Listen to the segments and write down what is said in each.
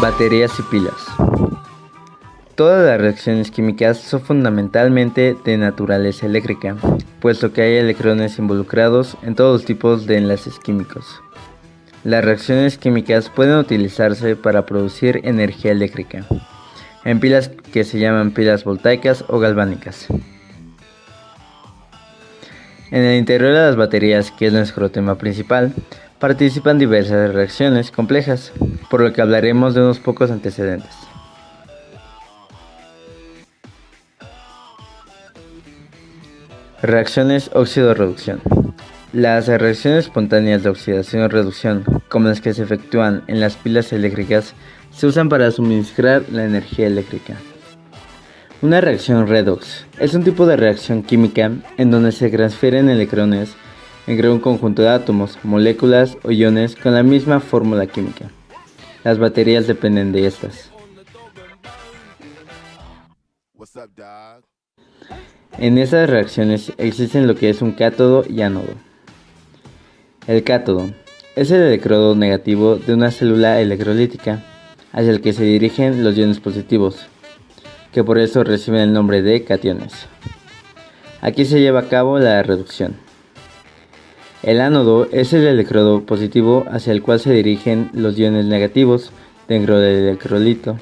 Baterías y pilas. Todas las reacciones químicas son fundamentalmente de naturaleza eléctrica, puesto que hay electrones involucrados en todos los tipos de enlaces químicos. Las reacciones químicas pueden utilizarse para producir energía eléctrica, en pilas que se llaman pilas voltaicas o galvánicas. En el interior de las baterías, que es nuestro tema principal, participan diversas reacciones complejas, por lo que hablaremos de unos pocos antecedentes. Reacciones óxido-reducción. Las reacciones espontáneas de oxidación o reducción, como las que se efectúan en las pilas eléctricas, se usan para suministrar la energía eléctrica. Una reacción redox es un tipo de reacción química en donde se transfieren electrones entre un conjunto de átomos, moléculas o iones con la misma fórmula química. Las baterías dependen de estas. En esas reacciones existen lo que es un cátodo y ánodo. El cátodo es el electrodo negativo de una célula electrolítica, hacia el que se dirigen los iones positivos, que por eso reciben el nombre de cationes. Aquí se lleva a cabo la reducción. El ánodo es el electrodo positivo hacia el cual se dirigen los iones negativos dentro del electrolito,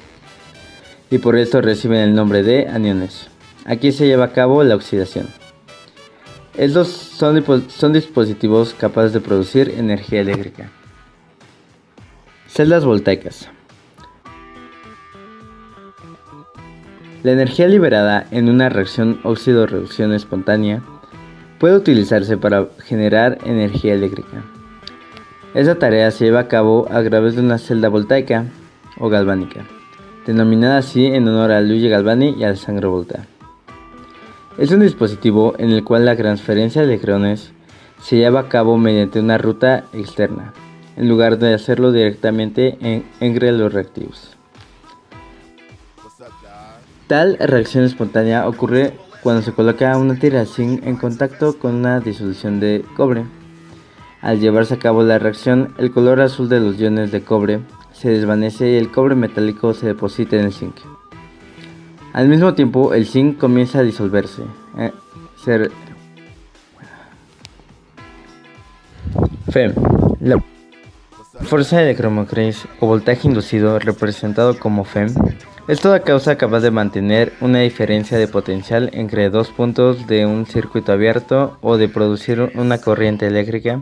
y por esto reciben el nombre de aniones. Aquí se lleva a cabo la oxidación. Estos son dispositivos capaces de producir energía eléctrica. Celdas voltaicas. La energía liberada en una reacción óxido-reducción espontánea puede utilizarse para generar energía eléctrica. Esta tarea se lleva a cabo a través de una celda voltaica o galvánica, denominada así en honor a Luigi Galvani y Alessandro Volta. Es un dispositivo en el cual la transferencia de electrones se lleva a cabo mediante una ruta externa, en lugar de hacerlo directamente entre los reactivos. Tal reacción espontánea ocurre cuando se coloca una tira de zinc en contacto con una disolución de cobre. Al llevarse a cabo la reacción, el color azul de los iones de cobre se desvanece y el cobre metálico se deposita en el zinc. Al mismo tiempo, el zinc comienza a disolverse. FEM. La fuerza electromotriz o voltaje inducido, representado como FEM, es toda causa capaz de mantener una diferencia de potencial entre dos puntos de un circuito abierto o de producir una corriente eléctrica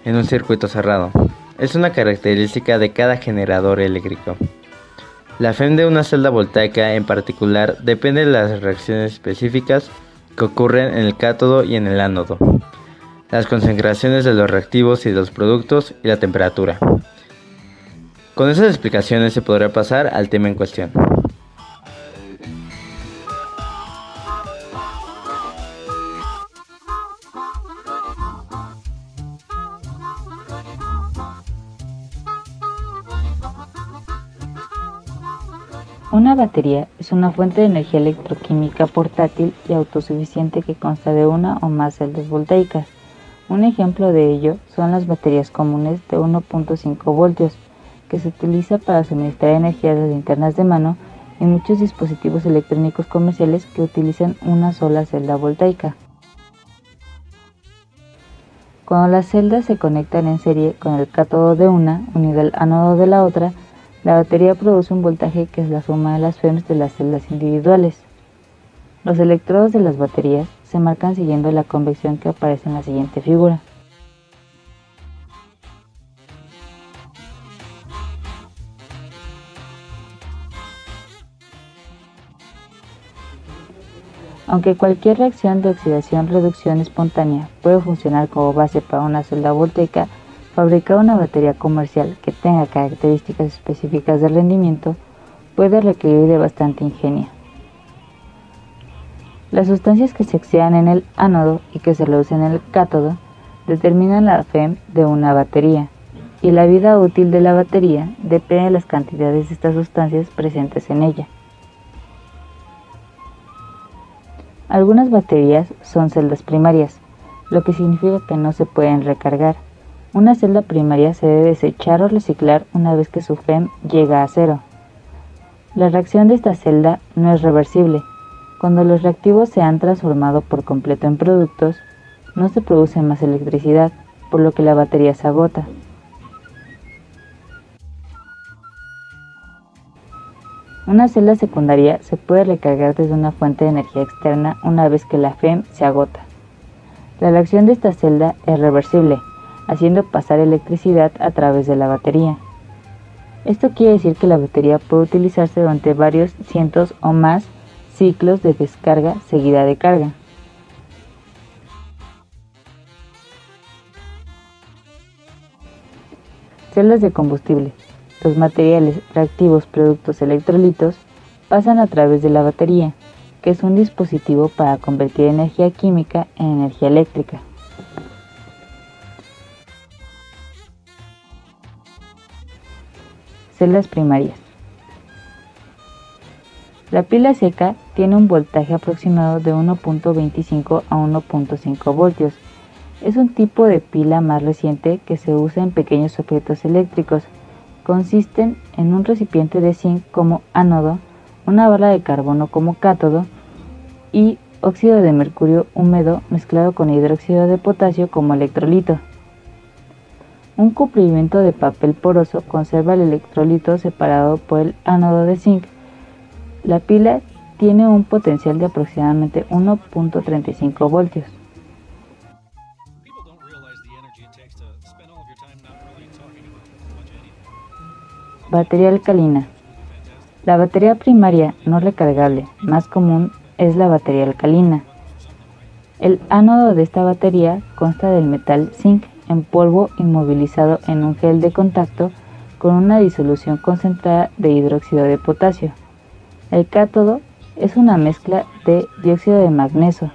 en un circuito cerrado. Es una característica de cada generador eléctrico. La FEM de una celda voltaica en particular depende de las reacciones específicas que ocurren en el cátodo y en el ánodo, las concentraciones de los reactivos y de los productos y la temperatura. Con esas explicaciones se podrá pasar al tema en cuestión. Una batería es una fuente de energía electroquímica portátil y autosuficiente que consta de una o más celdas voltaicas. Un ejemplo de ello son las baterías comunes de 1.5 voltios, que se utiliza para suministrar energía a las linternas de mano y muchos dispositivos electrónicos comerciales que utilizan una sola celda voltaica. Cuando las celdas se conectan en serie con el cátodo de una unido al ánodo de la otra, la batería produce un voltaje que es la suma de las FEMs de las celdas individuales. Los electrodos de las baterías se marcan siguiendo la convección que aparece en la siguiente figura. Aunque cualquier reacción de oxidación-reducción espontánea puede funcionar como base para una celda voltaica, fabricar una batería comercial que tenga características específicas de rendimiento puede requerir de bastante ingenio. Las sustancias que se oxidan en el ánodo y que se reducen en el cátodo determinan la FEM de una batería, y la vida útil de la batería depende de las cantidades de estas sustancias presentes en ella. Algunas baterías son celdas primarias, lo que significa que no se pueden recargar. Una celda primaria se debe desechar o reciclar una vez que su FEM llega a cero. La reacción de esta celda no es reversible. Cuando los reactivos se han transformado por completo en productos, no se produce más electricidad, por lo que la batería se agota. Una celda secundaria se puede recargar desde una fuente de energía externa una vez que la FEM se agota. La reacción de esta celda es reversible, haciendo pasar electricidad a través de la batería. Esto quiere decir que la batería puede utilizarse durante varios cientos o más ciclos de descarga seguida de carga. Celdas de combustible. Los materiales reactivos productos electrolitos pasan a través de la batería, que es un dispositivo para convertir energía química en energía eléctrica. Celdas primarias. La pila seca tiene un voltaje aproximado de 1.25 a 1.5 voltios. Es un tipo de pila más reciente que se usa en pequeños objetos eléctricos. Consisten en un recipiente de zinc como ánodo, una barra de carbono como cátodo y óxido de mercurio húmedo mezclado con hidróxido de potasio como electrolito. Un cubrimiento de papel poroso conserva el electrolito separado por el ánodo de zinc. La pila tiene un potencial de aproximadamente 1.35 voltios. Batería alcalina. La batería primaria no recargable más común es la batería alcalina. El ánodo de esta batería consta del metal zinc en polvo inmovilizado en un gel de contacto con una disolución concentrada de hidróxido de potasio. El cátodo es una mezcla de dióxido de magnesio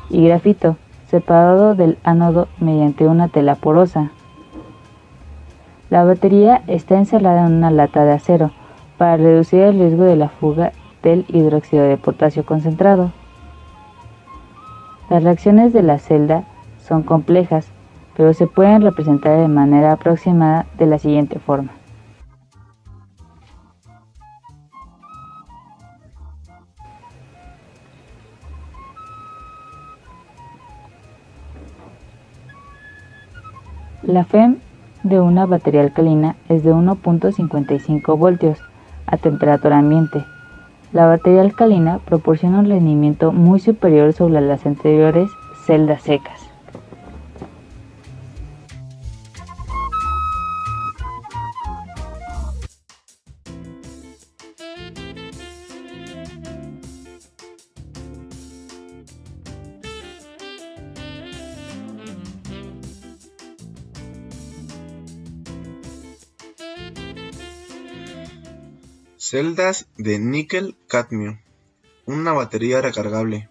y grafito separado del ánodo mediante una tela porosa. La batería está encerrada en una lata de acero para reducir el riesgo de la fuga del hidróxido de potasio concentrado. Las reacciones de la celda son complejas, pero se pueden representar de manera aproximada de la siguiente forma. La FEM de una batería alcalina es de 1.55 voltios a temperatura ambiente. La batería alcalina proporciona un rendimiento muy superior sobre las anteriores celdas secas. Celdas de níquel-cadmio, una batería recargable.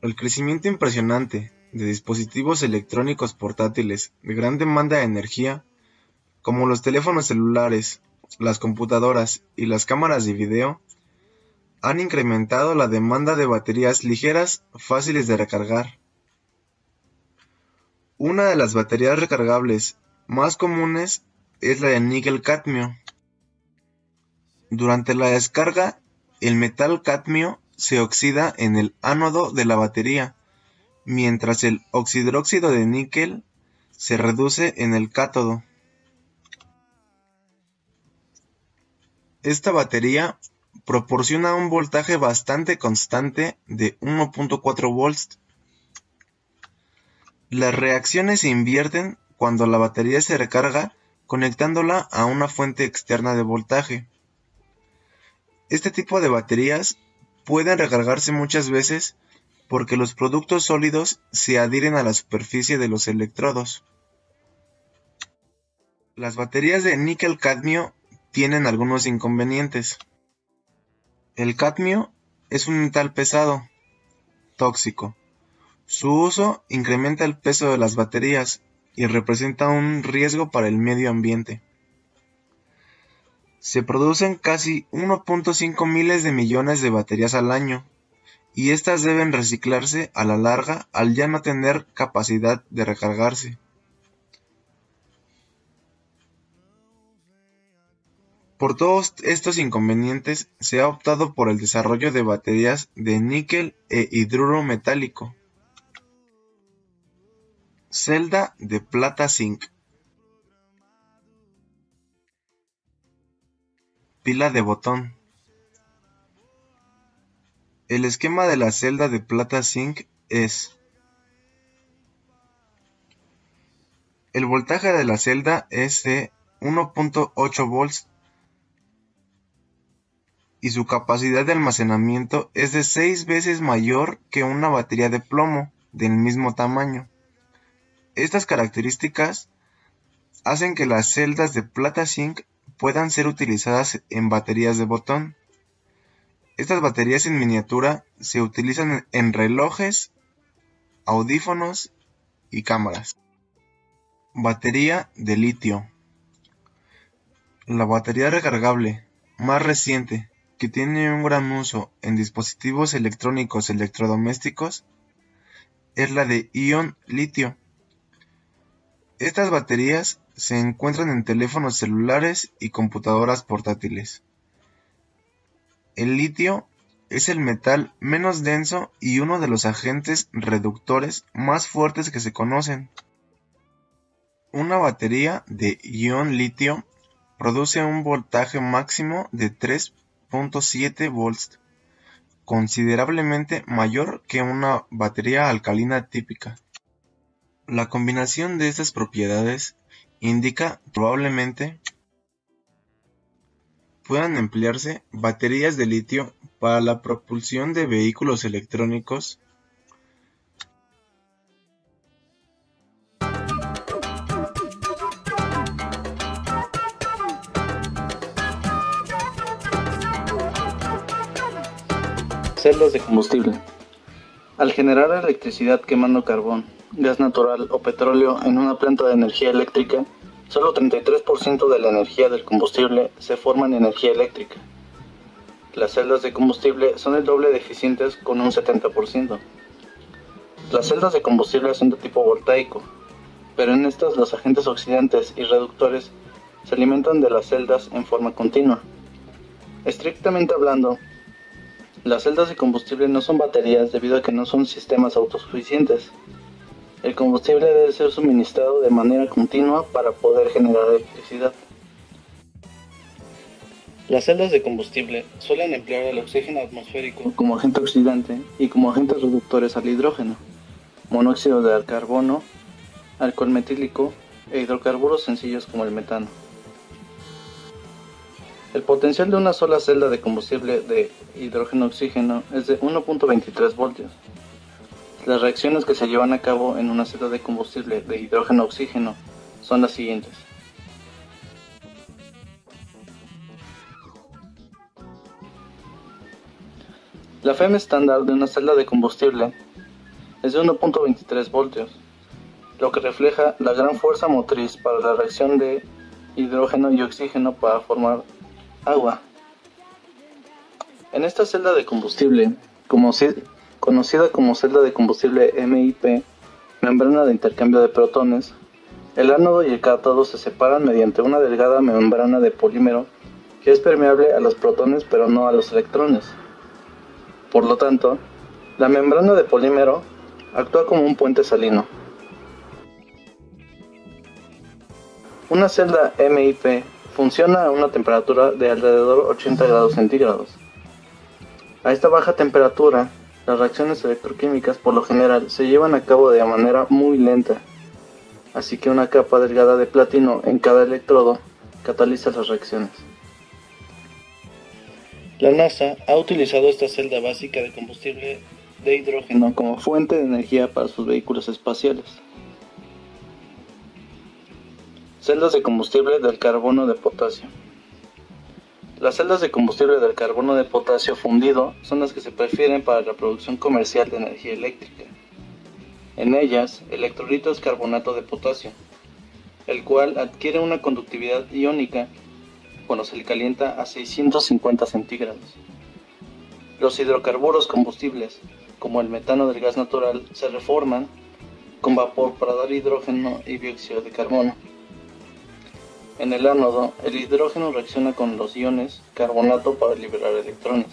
El crecimiento impresionante de dispositivos electrónicos portátiles de gran demanda de energía, como los teléfonos celulares, las computadoras y las cámaras de video, han incrementado la demanda de baterías ligeras fáciles de recargar. Una de las baterías recargables más comunes es la de níquel-cadmio. Durante la descarga, el metal cadmio se oxida en el ánodo de la batería, mientras el oxidróxido de níquel se reduce en el cátodo. Esta batería proporciona un voltaje bastante constante de 1.4 volts. Las reacciones se invierten cuando la batería se recarga conectándola a una fuente externa de voltaje. Este tipo de baterías pueden recargarse muchas veces porque los productos sólidos se adhieren a la superficie de los electrodos. Las baterías de níquel-cadmio tienen algunos inconvenientes. El cadmio es un metal pesado, tóxico. Su uso incrementa el peso de las baterías y representa un riesgo para el medio ambiente. Se producen casi 1.5 miles de millones de baterías al año, y estas deben reciclarse a la larga al ya no tener capacidad de recargarse. Por todos estos inconvenientes, se ha optado por el desarrollo de baterías de níquel e hidruro metálico. Celda de plata-zinc. Pila de botón. El esquema de la celda de plata-zinc es: el voltaje de la celda es de 1.8 volts y su capacidad de almacenamiento es de 6 veces mayor que una batería de plomo del mismo tamaño. Estas características hacen que las celdas de plata-zinc puedan ser utilizadas en baterías de botón. Estas baterías en miniatura se utilizan en relojes, audífonos y cámaras. Batería de litio. La batería recargable más reciente que tiene un gran uso en dispositivos electrónicos electrodomésticos es la de ion litio. Estas baterías se encuentran en teléfonos celulares y computadoras portátiles. El litio es el metal menos denso y uno de los agentes reductores más fuertes que se conocen. Una batería de ion litio produce un voltaje máximo de 3.7 volts, considerablemente mayor que una batería alcalina típica. La combinación de estas propiedades indica probablemente puedan emplearse baterías de litio para la propulsión de vehículos electrónicos, celdas de combustible. Al generar electricidad quemando carbón, gas natural o petróleo en una planta de energía eléctrica, solo 33% de la energía del combustible se forma en energía eléctrica. Las celdas de combustible son el doble de eficientes con un 70%. Las celdas de combustible son de tipo voltaico, pero en estas los agentes oxidantes y reductores se alimentan de las celdas en forma continua. Estrictamente hablando, las celdas de combustible no son baterías debido a que no son sistemas autosuficientes. El combustible debe ser suministrado de manera continua para poder generar electricidad. Las celdas de combustible suelen emplear el oxígeno atmosférico como agente oxidante y como agentes reductores al hidrógeno, monóxido de carbono, alcohol metílico e hidrocarburos sencillos como el metano. El potencial de una sola celda de combustible de hidrógeno-oxígeno es de 1.23 voltios. Las reacciones que se llevan a cabo en una celda de combustible de hidrógeno-oxígeno son las siguientes. La FEM estándar de una celda de combustible es de 1.23 voltios, lo que refleja la gran fuerza motriz para la reacción de hidrógeno y oxígeno para formar agua. En esta celda de combustible, conocida como celda de combustible MIP, membrana de intercambio de protones, el ánodo y el cátodo se separan mediante una delgada membrana de polímero que es permeable a los protones pero no a los electrones. Por lo tanto, la membrana de polímero actúa como un puente salino. Una celda MIP funciona a una temperatura de alrededor 80 grados centígrados. A esta baja temperatura, las reacciones electroquímicas por lo general se llevan a cabo de manera muy lenta, así que una capa delgada de platino en cada electrodo cataliza las reacciones. La NASA ha utilizado esta celda básica de combustible de hidrógeno como fuente de energía para sus vehículos espaciales. Celdas de combustible del carbono de potasio. Las celdas de combustible del carbono de potasio fundido son las que se prefieren para la producción comercial de energía eléctrica. En ellas, el electrolito es carbonato de potasio, el cual adquiere una conductividad iónica cuando se le calienta a 650 centígrados. Los hidrocarburos combustibles, como el metano del gas natural, se reforman con vapor para dar hidrógeno y dióxido de carbono. En el ánodo, el hidrógeno reacciona con los iones carbonato para liberar electrones.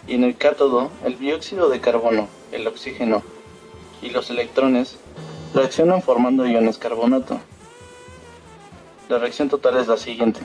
Y en el cátodo, el dióxido de carbono, el oxígeno y los electrones reaccionan formando iones carbonato. La reacción total es la siguiente.